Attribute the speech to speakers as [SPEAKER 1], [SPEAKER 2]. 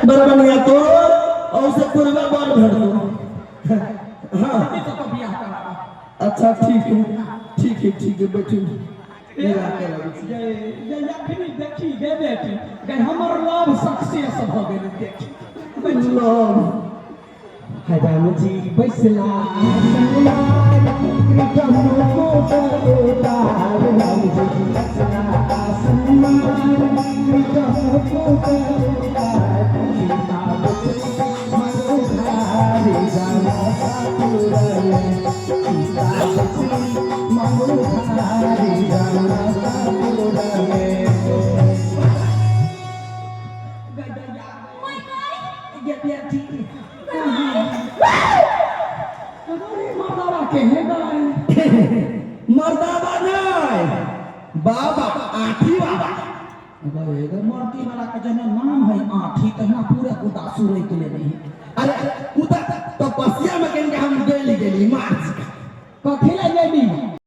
[SPEAKER 1] बरबनिया तो और से पूर्वा बार भर दो। हाँ अच्छा ठीक है ठीक है ठीक है बैठो मेरा
[SPEAKER 2] देखी गे बेटी हमर लव सक्सेस भ गेल देखी
[SPEAKER 1] लव
[SPEAKER 2] हराम जी बैसला संगला कृष्ण को करेला राम जी बैसला संगला कृष्ण को करेला सीता बचरी मनोहारी जाना सापुरले सीता बचरी मनोहारी जाना सापुरले
[SPEAKER 1] मर्दाबा नहीं बाबा आठी बाबा
[SPEAKER 2] मूर्ति वाला का जन नाम है आठी कहना पूरे उदासुर के लिए नहीं
[SPEAKER 1] अरे